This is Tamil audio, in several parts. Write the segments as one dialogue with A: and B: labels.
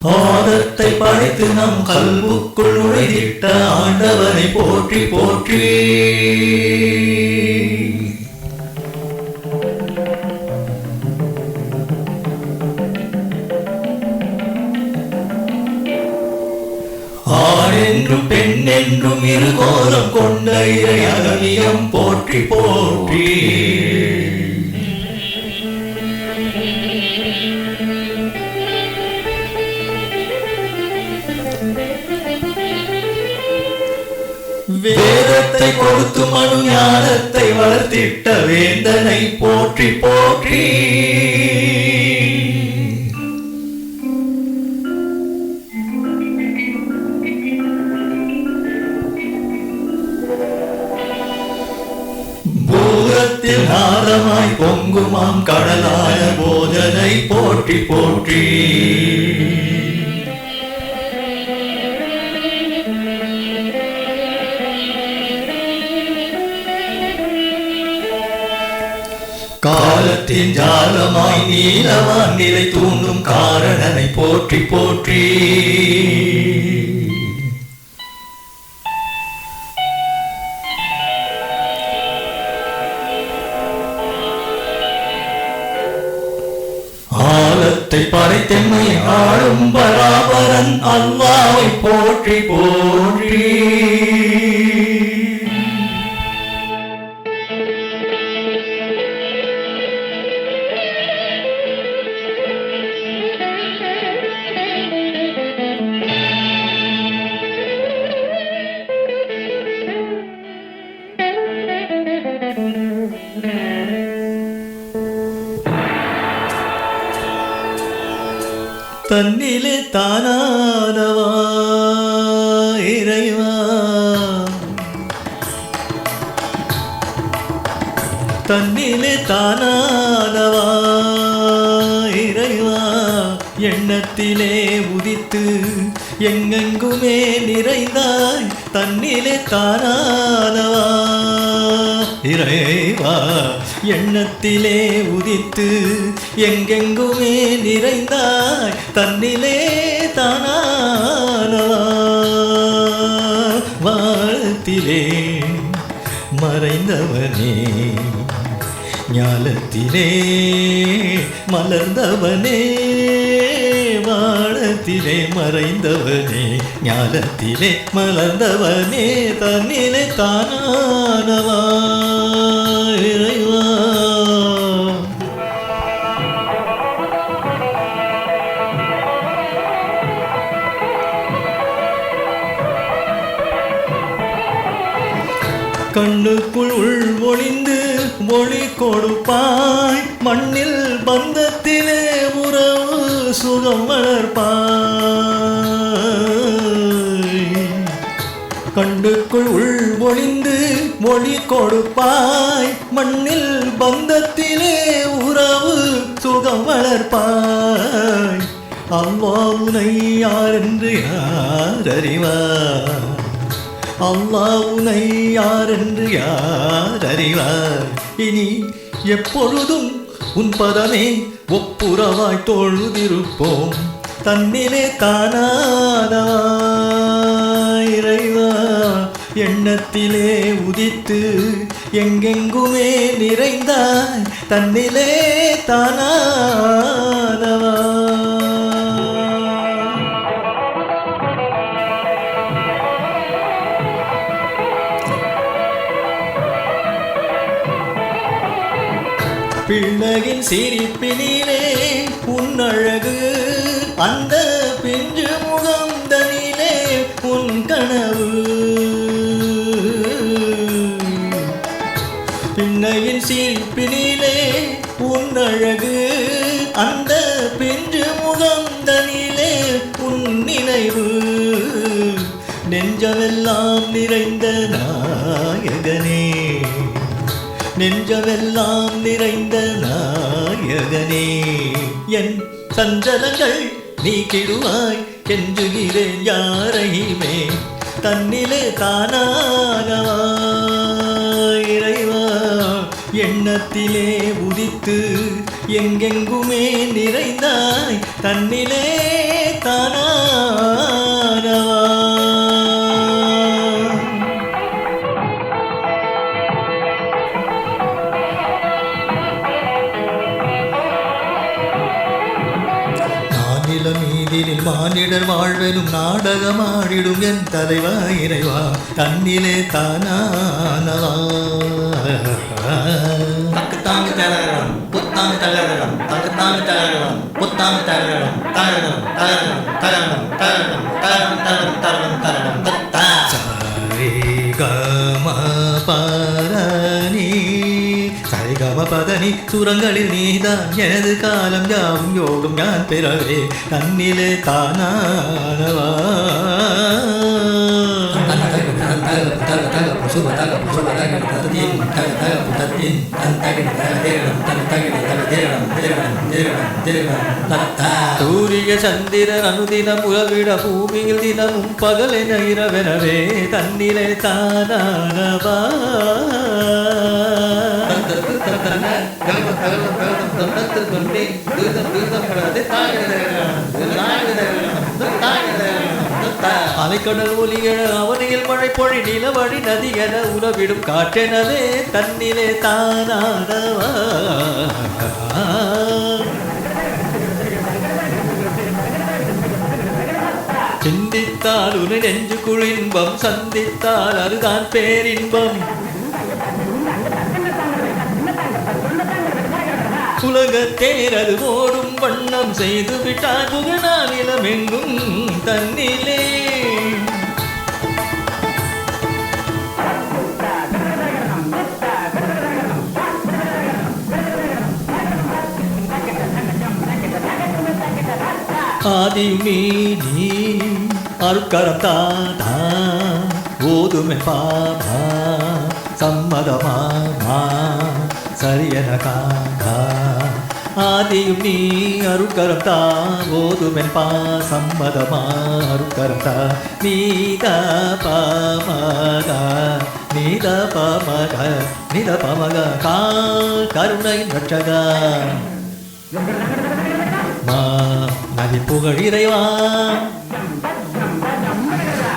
A: ஆதத்தை படைத்து நம் கல்புக்குள் நுழைந்திட்ட ஆண்டவனை போற்றி போற்றி. ஆண் என்றும் பெண் என்றும் இருகோலம் கொண்ட இறை அகலியம் போற்றி போற்றி. வேதத்தை கொடுத்து மனு ஞானத்தை வளர்த்திட்ட வேந்தனை போற்றி போற்றி. பூதத்தில் நாதமாய் பொங்குமாம் கடலான போதனை போற்றி போற்றி. காலத்தின் ஜாலமாய் நீலவான் நிலை தூண்டும் காரணனை போற்றி போற்றி. ஆலத்தை படைத்தெம்மை ஆளும் பராபரன் அல்லாஹ்வை போற்றி போற்றி. தன்னிலே தானானவா இறைவா, தன்னிலே தானானவா இறைவா, எண்ணத்திலே உதித்து எங்கெங்குமே நிறைந்தாய். தன்னிலே தானானவா இறைவா, எண்ணத்திலே உதித்து எங்கெங்குமே நிறைந்தாய். தன்னிலே தானானவா வாழத்திலே மறைந்தவனே, ஞாலத்திலே மலர்ந்தவனே, வாழத்திலே மறைந்தவனே, ஞாலத்திலே மலர்ந்தவனே, தன்னிலே தானானவா இறைவா. கண்ணுக்குள் உள் ஒளிந்து மொழி கொடுப்பாய், மண்ணில் பந்தத்திலே உறவு சுகம் வளர்ப்பாய். கண்ணுக்குள் உள் ஒளிந்து மொழி கொடுப்பாய், மண்ணில் பந்தத்திலே உறவு சுகம் வளர்ப்பாய். அல்லாஹ் உன்னை யாரென்று யார் அறிவார், அல்லாஹ் உன்னை யாரென்று யார் அறிவார். இனி எப்பொழுதும் உன் பதமே ஒப்புரவாய் தொழுதிருப்போம். தன்னிலே தானானவா இறைவா, எண்ணத்திலே உதித்து எங்கெங்குமே நிறைந்தாய். தன்னிலே தானானவா. பிள்ளையின் சிரிப்பினிலே உன்னழகு, அந்த பிஞ்சு முகம் தனிலே உன் கனவு. பிள்ளையின் சிரிப்பினிலே உன்னழகு, அந்த பிஞ்சு முகம் தனிலே உன் நினைவு. நெஞ்சமெல்லாம் நிறைந்த நாயகனே, நெஞ்சமெல்லாம் நிறைந்த நாயகனே, என் சஞ்சலங்கள் நீக்கிடுவாய் கெஞ்சுகிறேன் யாரையுமே. தன்னிலே தானானவா இறைவா, எண்ணத்திலே உதித்து எங்கெங்குமே நிறைந்தாய். தன்னிலே தான இதுவில் மானிடர் வாழ்வெனும் நாடகமாடிடும் என் தலைவா இறைவா தன்னிலே தானானவா தங்குத்தாங்கு தகரம் புத்தாங்கு தகரம் தங்குத்தாங்கு தகரம் புத்தாங்கு தகரம் தகரம் தகரம் தகரம் தகரம் தகரம் தகரம் தகரம் தகரம் தத்தா சரி கம பரணி சரி கம பதனி சுரங்களில் நீதான் எனது காலம் யாவும் யோகம் யான் பெறவே தன்னிலே தானானவா சூரிய சந்திரன் அனுதினம் உலவிட பூமியில் தினமும் பகலென இரவெனவே தன்னிலே தானானவா அலைக்கடல் ஒலியென அவனியில் மழை பொழி நிலவழி நதி என உறவிடும் காற்றெனவே தன்னிலே தானானவா சிந்தித்தால் உனை நெஞ்சுக்குள் இன்பம் சந்தித்தால் அதுதான் பேரின்பம் உலகத்தேரது ஓடும் வண்ணம் செய்து விட்டார் புகழானிலம் எங்கும் தன்னிலே ஆதியும் நீ அருட்கரம் தாதா ஓதுமே பாபா சம்மதமா சரியன காதா ஆதியும் நீ அருட்கரம் தா ஓதுமென் பா சம்மதமா அருட்கரம் தா நீதா பாமகா நீதா பாமக நீத பாமக கா கருணையின் ரட்சகா மா நதி புகழ் இறைவா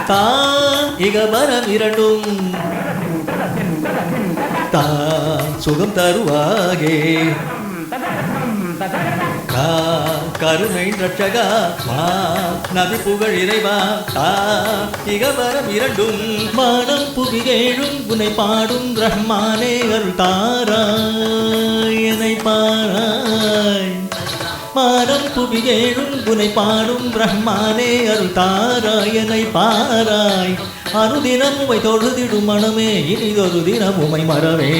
A: தா இக மரம் இரண்டும் தா சுகம் தருவாகே கா கருணை ரட்சகா மா நதி புகழ் இறைவா தா இகவரம் இரண்டும் வானம் புவிகேழும் உன்னை பாடும் ரஹ்மானே அருள் தாராய் என்னை பாராய் மானம் புவிகேழும் உன்னை பாடும் ரஹ்மானே அருள் தாராய் என்னை பாராய் அனுதினம் உமை தொழுதிடும் மனமே இனிதொரு தினம் உமை மறவே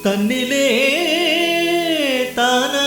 A: தன்னிலே தானா